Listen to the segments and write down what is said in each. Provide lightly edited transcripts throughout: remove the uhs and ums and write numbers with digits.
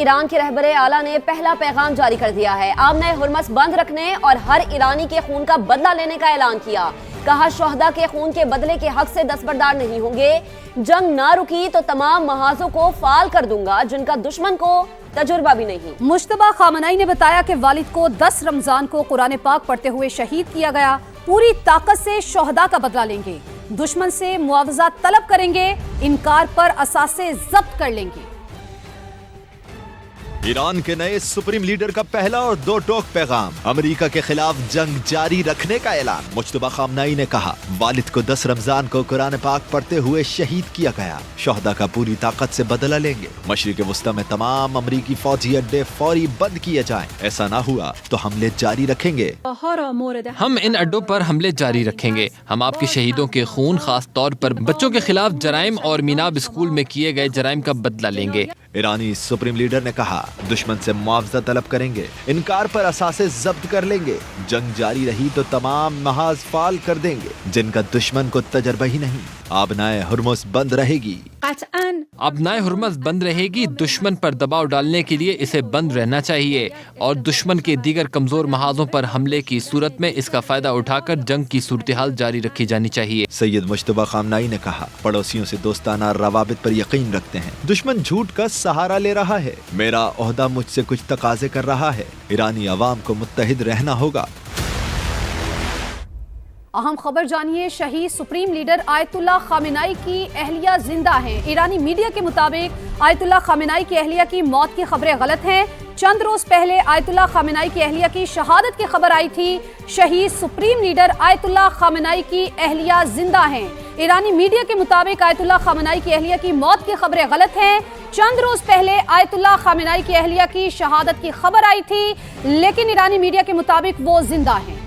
Iran के रहबरे आला ने पहला पैगाम जारी कर दिया है। आमने हुर्मस बंद रखने और हर ईरानी के खून का बदला लेने का ऐलान किया। कहा, शोहदा के खून के बदले के हक से दस्तबरदार नहीं होंगे। जंग ना रुकी तो तमाम महाजों को फाल कर दूंगा जिनका दुश्मन को तजुर्बा भी नहीं। मुश्तबा खामनई ने बताया कि वालिद को 10 रमजान को कुरान पाक पढ़ते हुए शहीद किया गया। पूरी ताकत से शोहदा का बदला लेंगे, दुश्मन से मुआवजा तलब करेंगे, इनकार पर असासे जब्त कर लेंगे। ईरान के नए सुप्रीम लीडर का पहला और दो टोक पैगाम। अमेरिका के खिलाफ जंग जारी रखने का ऐलान। मुश्तबा खामनई ने कहा, वालिद को 10 रमजान को कुरान पाक पढ़ते हुए शहीद किया गया। शोहदा का पूरी ताकत से बदला लेंगे। मशरिक वस्ता में तमाम अमेरिकी फौजी अड्डे फौरी बंद किए जाएं। ऐसा ना हुआ तो हमले जारी रखेंगे। हम इन अड्डों पर हमले जारी रखेंगे। हम आपके शहीदों के खून, खास तौर पर बच्चों के खिलाफ जराइम और मीनाब स्कूल में किए गए जराइम का बदला लेंगे। ईरानी सुप्रीम लीडर ने कहा, दुश्मन से मुआवजा तलब करेंगे, इनकार पर असासे जब्त कर लेंगे। जंग जारी रही तो तमाम महाज फाल कर देंगे जिनका दुश्मन को तजर्बा ही नहीं। आबनाए हुर्मुस बंद रहेगी। आबनाए हुर्मुस बंद रहेगी। दुश्मन पर दबाव डालने के लिए इसे बंद रहना चाहिए और दुश्मन के दीगर कमजोर महाजों पर हमले की सूरत में इसका फायदा उठाकर जंग की सूरत-ए-हाल जारी रखी जानी चाहिए। सैयद मुश्तबा खामनई ने कहा, पड़ोसियों से दोस्ताना रवाबित पर यकीन रखते हैं। दुश्मन झूठ का सहारा ले रहा है। मेरा ओहदा मुझसे कुछ तकाजे कर रहा है। ईरानी अवाम को मुत्तहिद रहना होगा। अहम खबर जानिए, शहीद सुप्रीम लीडर आयतुल्लाह खामेनेई की अहलिया जिंदा हैं। ईरानी मीडिया के मुताबिक आयतुल्लाह खामेनेई की अहलिया की मौत की खबरें गलत हैं। चंद रोज पहले आयतुल्लाह खामेनेई की अहलिया की शहादत की खबर आई थी। शहीद सुप्रीम लीडर आयतुल्लाह खामेनेई की अहलिया जिंदा हैं। ईरानी मीडिया के मुताबिक आयतुल्लाह खामेनेई की अहलिया की मौत की खबरें गलत हैं। चंद रोज पहले आयतुल्लाह खामेनेई की अहलिया की शहादत की खबर आई थी, लेकिन ईरानी मीडिया के मुताबिक वो जिंदा हैं।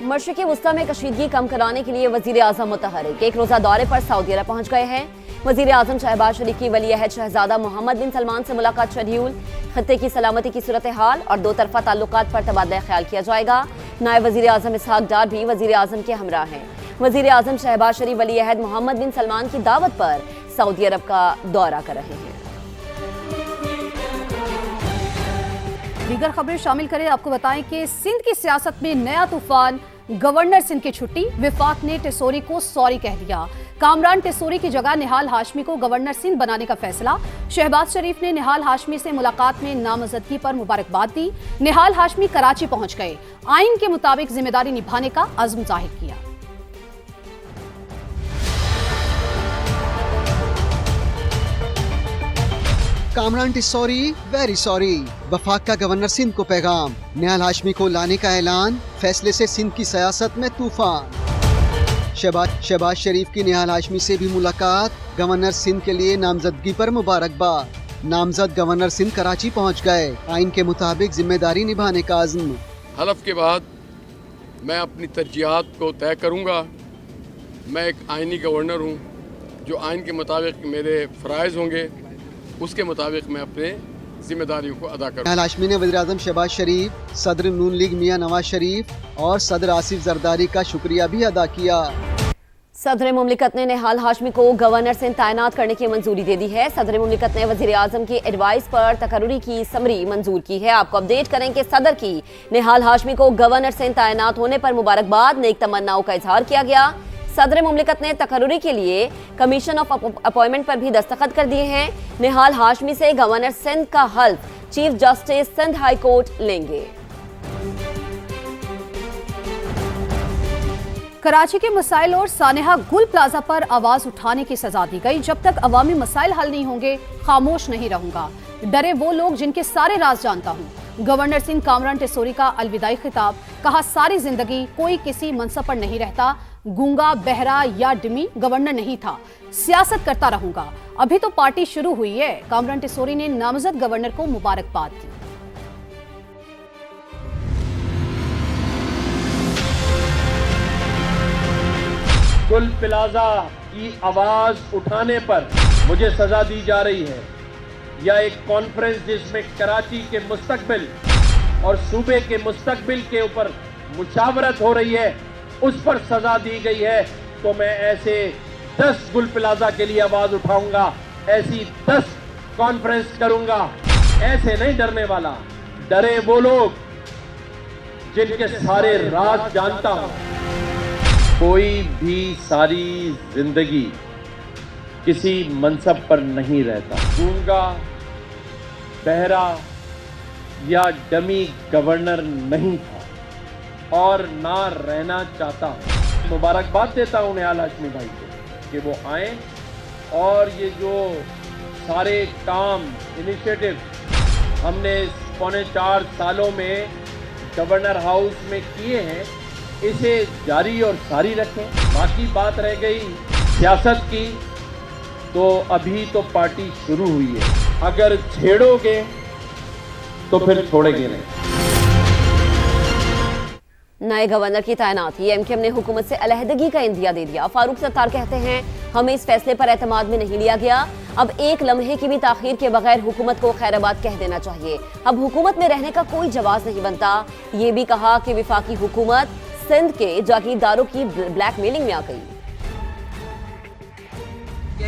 मशरिकी वस्ता में कशीदगी कम कराने के लिए वजीर आजम मुतहरिक एक रोजा दौरे पर सऊदी अरब पहुंच गए हैं। वजीर आजम शहबाज शरीफ की वली अहद शहजादा मोहम्मद बिन सलमान से मुलाकात शेड्यूल। खत्ते की सलामती की सूरत हाल और दो तरफा ताल्लुकात पर तबादला ख्याल किया जाएगा। नायब वजीर आजम इसहाक डार भी वजीर आजम के हमरा हैं। वजीर आजम शहबाज शरीफ वली अहद मोहम्मद बिन सलमान की दावत पर सऊदी अरब का दौरा कर रहे हैं। दीगर खबरें शामिल करें। आपको बताएं कि सिंध की सियासत में नया तूफान। गवर्नर सिंध की छुट्टी। विफाक ने टेसोरी को सॉरी कह दिया। कामरान टेसोरी की जगह निहाल हाशमी को गवर्नर सिंध बनाने का फैसला। शहबाज शरीफ ने निहाल हाशमी से मुलाकात में नामजदगी पर मुबारकबाद दी। निहाल हाशमी कराची पहुंच गए। आइन के मुताबिक जिम्मेदारी निभाने का अज़्म जाहिर किया। Kamran Tessori very sorry. वफाक का गवर्नर सिंध को पैगाम। निहाल हाशमी को लाने का ऐलान। फैसले से सिंध की सियासत में तूफान। शहबाज शरीफ की निहाल हाशमी से भी मुलाकात। गवर्नर सिंध के लिए नामजदगी पर मुबारकबाद। नामजद गवर्नर सिंध कराची पहुंच गए। आइन के मुताबिक जिम्मेदारी निभाने का अज़्म। हलफ के बाद मैं अपनी तरजीहात को तय करूंगा। मैं एक आइनी गवर्नर हूं। जो आइन के मुताबिक मेरे फ़राइज़ होंगे उसके मुताबिक मैं अपने जिम्मेदारियों को अदा करूंगा। हाशमी ने वज़ीर आज़म शहबाज शरीफ, सदर नून लीग मियां नवाज शरीफ और सदर आसिफ जरदारी का शुक्रिया भी अदा किया। सदर मुमलिकत ने निहाल हाशमी को गवर्नर से तैनात करने की मंजूरी दे दी है। सदर मुमलिकत ने वज़ीर आज़म की एडवाइस पर तकर्री की समरी मंजूर की है। आपको अपडेट करें कि सदर की निहाल हाशमी को गवर्नर से तैनात होने पर मुबारकबाद, नेक तमन्नाओं का इजहार किया गया। सदर मुमलिकत ने तकर्री के लिए कमीशन ऑफ अपॉइंटमेंट पर भी दस्तखत कर दिए हैं। निहाल हाशमी से गवर्नर सिंध का हल्फ chief justice Sindh high court लेंगे। कराची के मसाइल और सानेहा गुल प्लाजा पर आवाज उठाने की सजा दी गई। जब तक अवामी मसाइल हल नहीं होंगे खामोश नहीं रहूंगा। डरे वो लोग जिनके सारे राज जानता हूँ। गवर्नर सिंह कामरान टेसोरी का अलविदाई खिताब। कहा, सारी जिंदगी कोई किसी मनसब पर नहीं रहता। गूंगा, बहरा या डिमी गवर्नर नहीं था। सियासत करता रहूंगा। अभी तो पार्टी शुरू हुई है। कामरान टेसोरी ने नामजद गवर्नर को मुबारकबाद दी। गुल प्लाजा की आवाज उठाने पर मुझे सजा दी जा रही है, या एक कॉन्फ्रेंस जिसमें कराची के मुस्तकबिल और सूबे के मुस्तकबिल के ऊपर मुशावरत हो रही है, उस पर सजा दी गई है, तो मैं ऐसे 10 गुल प्लाजा के लिए आवाज उठाऊंगा, ऐसी 10 कॉन्फ्रेंस करूंगा। ऐसे नहीं डरने वाला, डरे वो लोग जिनके सारे राज जानता हूं। कोई भी सारी जिंदगी किसी मनसब पर नहीं रहता। गूंगा, बहरा या डमी गवर्नर नहीं था और ना रहना चाहता हूं। मुबारकबाद देता हूं निहाल हाशमी भाई को कि वो आए और ये जो सारे काम इनिशिएटिव हमने पौने 4 सालों में गवर्नर हाउस में किए हैं, इसे जारी और सारी रखें। बाकी बात रह गई सियासत की, तो अभी तो पार्टी शुरू हुई है, अगर छेड़ोगे तो फिर छोड़ेंगे नहीं। नए गवर्नर की तैनाती, एमकेएम ने हुकूमत से अलहदगी का इंदिया दे दिया। फारूक सत्तार कहते हैं हमें इस फैसले पर एतमाद में नहीं लिया गया, अब एक लम्हे की भी ताखीर के बगैर हुकूमत को खैराबाद कह देना चाहिए। अब हुकूमत में रहने का कोई जवाब नहीं बनता। ये भी कहा कि विफाकी हुकूमत सिंध के जागीरदारों की ब्लैकमेलिंग में आ गई।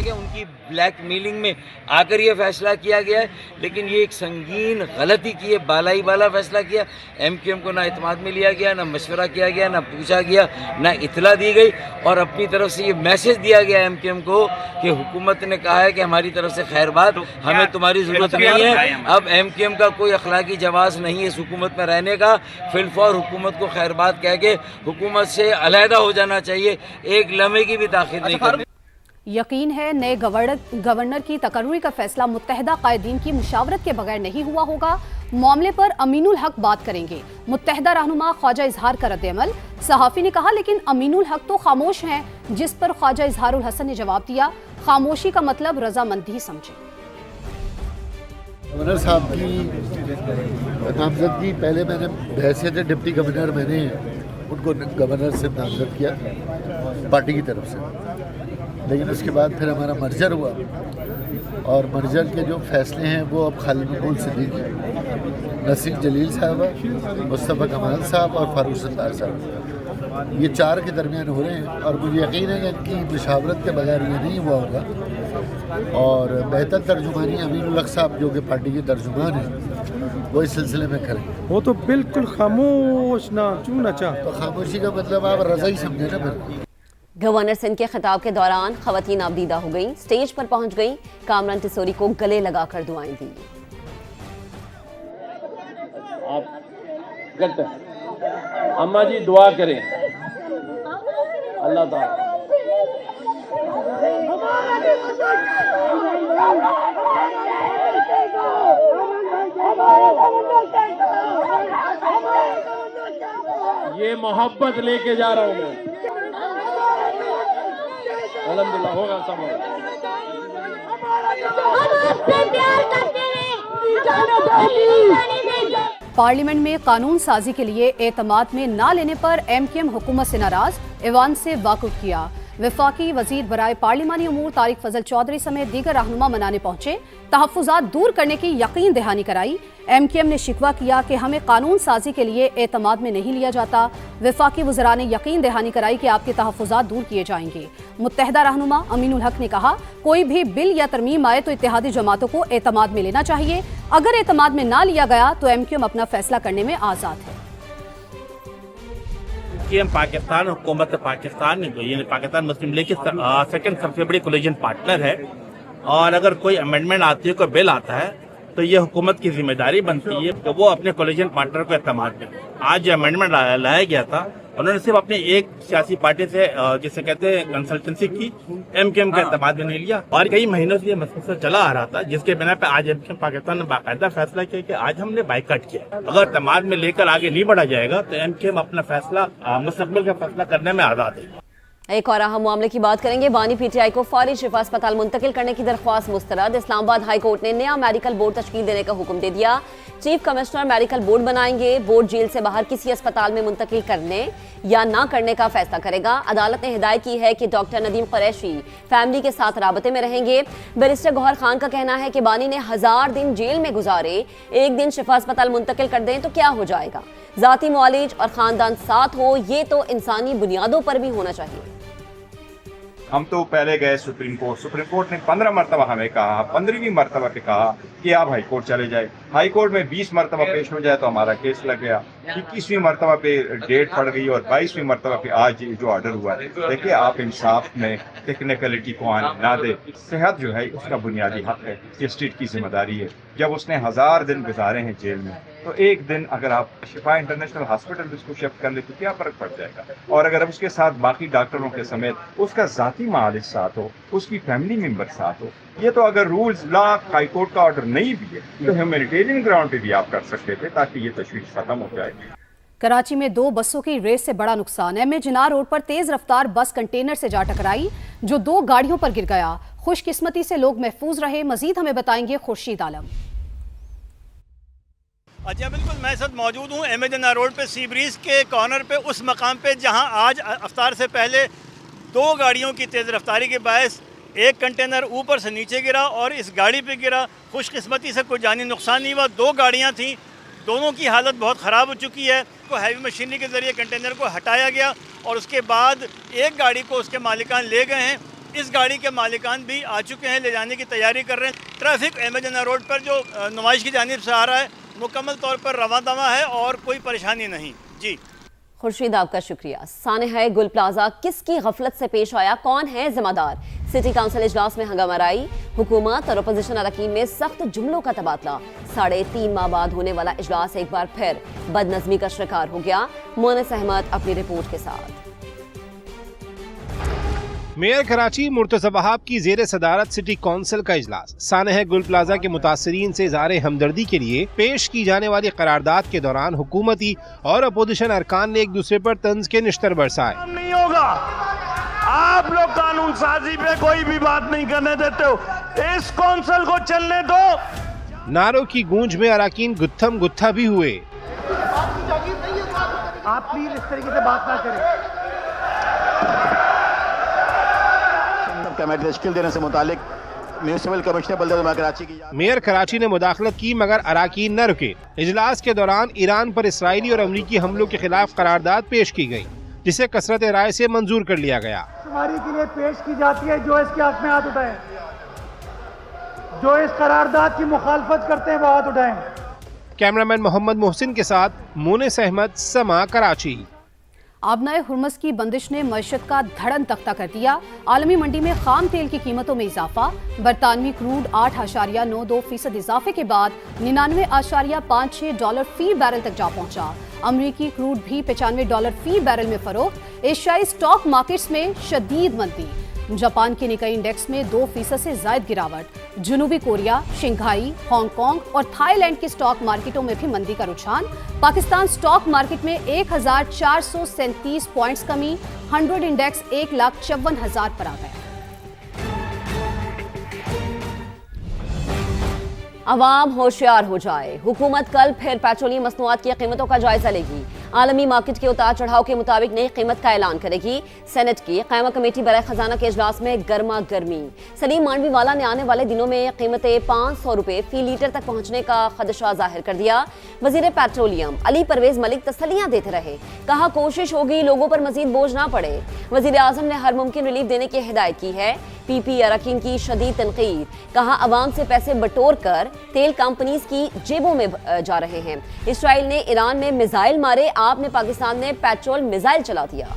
उनकी ब्लैकमेलिंग में आकर ये फैसला किया गया है, लेकिन ये एक संगीन गलती की है, बालाई वाला फैसला किया। एमकेएम को ना इत्मीनान में लिया गया, ना मशवरा किया गया, ना पूछा गया, ना इतला दी गई, और अपनी तरफ से ये मैसेज दिया गया एमकेएम को कि हुकूमत ने कहा है कि हमारी तरफ से खैरबाद, हमें तुम्हारी ज़रूरत नहीं है। अब एमकेएम का कोई अखलाकी जवाज़ नहीं है इस हुकूमत में रहने का। फिलफौर हुकूमत को खैरबाद कह के हुकूमत से अलहदा हो जाना चाहिए, एक लम्हे की भी ताख़ीर नहीं करनी। यकीन है नए गवर्नर की तकर्री का फैसला मुत्तहदा कायदीन की मुशावरत के बगैर नहीं हुआ होगा। मामले पर अमीनुल हक बात करेंगे। मुत्तहदा रहनुमा ख्वाजा इजहार का रद्द-ए-अमल, सहाफ़ी ने कहा लेकिन अमीनुल हक तो खामोश हैं, जिस पर ख्वाजा इजहारुल हसन ने जवाब दिया खामोशी का मतलब रजामंदी समझे। गवर्नर साहब की नामजदगी पहले मैंने बहैसियत डिप्टी गवर्नर मैंने उनको गवर्नर से नामजद किया पार्टी की तरफ से, लेकिन उसके बाद फिर हमारा मर्जर हुआ और मर्जर के जो फैसले हैं वो अब खालिद मकबूल सिद्दीकी, नसीर जलील साहबा, मुस्तफ़ा कमाल साहब और फारूक सत्तार साहब, ये 4 के दरमियान हो रहे हैं और मुझे यकीन है कि इनकी मुशावरत के बगैर ये नहीं हुआ होगा। और बेहतर तर्जुमानी अमीनुल हक साहब जो कि पार्टी के तर्जुमान हैं वो इस सिलसिले में करें। वो तो बिल्कुल खामोश ना चूं नचा, तो खामोशी का मतलब आप रज़ा ही समझे ना फिर। गवर्नर सिंध के खिताब के दौरान खवातीन आबदीदा हो गई, स्टेज पर पहुंच गई, कामरान टिसोरी को गले लगाकर दुआएं दी। आप करते हैं अम्मा जी, दुआ करें अल्लाह ताला। ये मोहब्बत लेके जा रहा हूं मैं, अल्हम्दुलिल्लाह होगा सब होगा। पार्लियामेंट में कानून साजी के लिए एतमाद में ना लेने पर एमकेएम हुकूमत से नाराज, ऐवान से वाकुफ किया। वफाकी वजीर बराए पार्लिमानी अमूर तारिक फजल चौधरी समेत दीगर रहनुमा मनाने पहुंचे, तहफ़्फ़ुज़ात दूर करने की यकीन दहानी कराई। एमकेएम ने शिकवा किया कि हमें कानून साजी के लिए एतमाद में नहीं लिया जाता। वफाकी वज़रा ने यकीन दहानी कराई कि आपके तहफ़्फ़ुज़ात दूर किए जाएंगे। मुत्तहदा रहनुमा अमीनुल हक ने कहा कोई भी बिल या तरमीम आए तो इत्तेहादी जमातों को एतमाद में लेना चाहिए, अगर एतमाद में ना लिया गया तो एमकेएम अपना फैसला करने में आज़ाद है। कि हम पाकिस्तान हुकूमत पाकिस्तान यानी पाकिस्तान मुस्लिम लीग की सेकंड सबसे बड़ी कोलिजन पार्टनर है, और अगर कोई अमेंडमेंट आती है, कोई बिल आता है, तो ये हुकूमत की जिम्मेदारी बनती है कि वो अपने कोलिजन पार्टनर को एतमाद करें। आज जो अमेंडमेंट लाया गया था, उन्होंने सिर्फ अपनी एक सियासी पार्टी से जिसे कहते हैं कंसल्टेंसी की, एमकेएम का एतमाद में नहीं लिया, और कई महीनों से ये मसला चला आ रहा था, जिसके बिना पे आज एमकेएम पाकिस्तान ने बाकायदा फैसला किया कि आज हमने बाइकआउट किया। अगर एतमाद में लेकर आगे नहीं बढ़ा जाएगा तो एमकेएम अपना फैसला मुस्तकबिल का फैसला करने में आजाद है। एक और अहम मामले की बात करेंगे। बानी पीटीआई को फौरी शिफा अस्पताल मुंतकिल करने की दरख्वास्त मुस्तरद। इस्लामाबाद हाई कोर्ट ने नया मेडिकल बोर्ड तश्कील देने का हुक्म दे दिया। चीफ कमिश्नर मेडिकल बोर्ड बनाएंगे। बोर्ड जेल से बाहर किसी अस्पताल में मुंतकिल करने या ना करने का फैसला करेगा। अदालत ने हिदायत की है कि डॉक्टर नदीम कुरैशी फैमिली के साथ राबते में रहेंगे। बैरिस्टर गौहर खान का कहना है कि बानी ने 1000 दिन जेल में गुजारे, एक दिन शिफा अस्पताल मुंतकिल कर दें तो क्या हो जाएगा। जाती मुआलिज और खानदान साथ हो, ये तो इंसानी बुनियादों पर भी होना चाहिए। हम तो पहले गए सुप्रीम कोर्ट ने 15 मरतबा हमें कहा, 15वीं मरतबा पे कहा कि आप हाई कोर्ट चले जाए। हाई कोर्ट में 20 मरतबा पेश हो जाए तो हमारा केस लग गया। 21वीं मरतबा पे डेट पड़ गई और 22वीं मरतबा पे आज जो ऑर्डर हुआ है। देखिए, आप इंसाफ में टेक्निकलिटी को आने ना दे। सेहत जो है उसका बुनियादी हक है, ये स्टेट की जिम्मेदारी है। जब उसने 1000 दिन गुजारे हैं जेल में, तो एक दिन अगर आप शिफा इंटरनेशनल हॉस्पिटल उसको शिफ्ट कर ले तो क्या फर्क पड़ जाएगा। और अगर उसके साथ बाकी डॉक्टरों के समेत उसका जाती मालिक साथ हो, उसकी फैमिली मेंबर साथ हो, ये तो अगर रूल्स लॉ हाई कोर्ट का ऑर्डर नहीं भी है तो ह्यूमैनिटेरियन ग्राउंड पे भी आप कर सकते थे ताकि ये तशवीश खत्म हो जाए। कराची में 2 बसों की रेस से बड़ा नुकसान। एमए जिनार रोड पर तेज रफ्तार बस कंटेनर से जा टकराई जो 2 गाड़ियों पर गिर गया। खुशकिस्मती से लोग महफूज रहे। मजीद हमें बताएंगे खुर्शीद आलम। अच्छा, बिल्कुल मैं इस वक्त मौजूद हूँ एमए जिनार रोड पे सी ब्रीज के कॉर्नर पे, उस मकाम पे जहाँ आज अफ्तार से पहले 2 गाड़ियों की तेज़ रफ्तारी के बायस एक कंटेनर ऊपर से नीचे गिरा और इस गाड़ी पे गिरा। खुशकिस्मती से कोई जानी नुकसान नहीं हुआ। 2 गाड़ियाँ थीं, दोनों की हालत बहुत ख़राब हो चुकी है। को हैवी मशीनरी के ज़रिए कंटेनर को हटाया गया और उसके बाद एक गाड़ी को उसके मालिकान ले गए हैं। इस गाड़ी के मालिकान भी आ चुके हैं, ले जाने की तैयारी कर रहे हैं। ट्रैफिक एमए जिनार रोड पर जो नुमाइश की जानिब से आ रहा है मुकम्मल तौर पर रवा दवा है और कोई परेशानी नहीं। जी खुर्शीद, आपका शुक्रिया। सानेहा गुल प्लाजा किसकी गफलत से पेश आया, कौन है जिम्मेदार? सिटी काउंसिल इजलास में हंगामा राई, हुकूमत और अपोजिशन अरकान में सख्त जुमलों का तबादला। 3.5 माह बाद होने वाला इजलास एक बार फिर बदनज़मी का शिकार हो गया। मोनिस अहमद अपनी रिपोर्ट के साथ। मेयर कराची मुर्तज़ा वहाब की ज़ेर सदारत सिटी काउंसिल का इजलास। सानेहा गुल प्लाजा के मुतासरीन से इज़हार हमदर्दी के लिए पेश की जाने वाली करारदाद के दौरान हुकूमती और अपोजिशन अरकान ने एक दूसरे पर तंज के निश्तर बरसाए। नहीं होगा, आप लोग कानून साजी पे कोई भी बात नहीं करने देते हो, इस काउंसिल को चलने दो। नारों की गूंज में अरकान गुत्थम गुत्था भी हुए। आप प्लीज इस तरीके से बात ना करें। कमेटी तश्कील देने से मुतालिक म्यूनिसिपल कमिश्नर बल्दिया कराची की मेयर कराची ने मुदाखलत की मगर अरकान न रुके। इजलास के दौरान ईरान पर इसराइली और अमरीकी हमलों के खिलाफ करारदाद पेश की गई जिसे कसरत राय से मंजूर कर लिया गया। शुमारी के लिए पेश की जाती है, जो इसके हक में हाथ उठाए, जो इस करारदाद की मुखालफत करते हैं वो हाथ उठाएं। कैमरामैन मोहम्मद मोहसिन के साथ मोनिस अहमद, समा, कराची। आबनाए हुर्मस की बंदिश ने मईशत का धड़न तख्ता कर दिया। आलमी मंडी में खाम तेल की कीमतों में इजाफा। बरतानवी क्रूड 8.92% इजाफे के बाद $99.56 फी बैरल तक जा पहुंचा। अमरीकी क्रूड भी $95 फी बैरल में फरोख्त। एशियाई स्टॉक मार्केट्स में शदीद मंदी। जापान के निकाई इंडेक्स में 2% से जायद गिरावट। जनूबी कोरिया, शंघाई, हांगकांग और थाईलैंड की स्टॉक मार्केटों में भी मंदी का रुझान। पाकिस्तान स्टॉक मार्केट में 1437 पॉइंट्स कमी। 100 इंडेक्स 1,54,000 पर आ गया। अवाम होशियार हो जाए। हुकूमत कल फिर पेट्रोलियम मसनूआत की कीमतों का जायजा लेगी। आलमी मार्केट के उतार चढ़ाव के मुताबिक नई कीमत का ऐलान करेगी। सेनेट की कायमा कमेटी बराए खजाना के इजलास में गर्मा गर्मी। सलीम मांडवी वाला ने आने वाले दिनों में कीमतें 500 रुपए फी लीटर तक पहुंचने का खदशा जाहिर कर दिया। वजीर पेट्रोलियम अली परवेज मलिक तसल्लियां देते रहे, कहा कोशिश होगी लोगों पर मजीद बोझ ना पड़े। वजीर आजम ने हर मुमकिन रिलीफ देने की हिदायत की है। पीपी अरकान की शदीद तनकीद, कहा अवाम से पैसे बटोर कर तेल कंपनीज की जेबों में जा रहे हैं। इसराइल ने ईरान में मिसाइल मारे, आपने पाकिस्तान ने पेट्रोल मिसाइल चला दिया।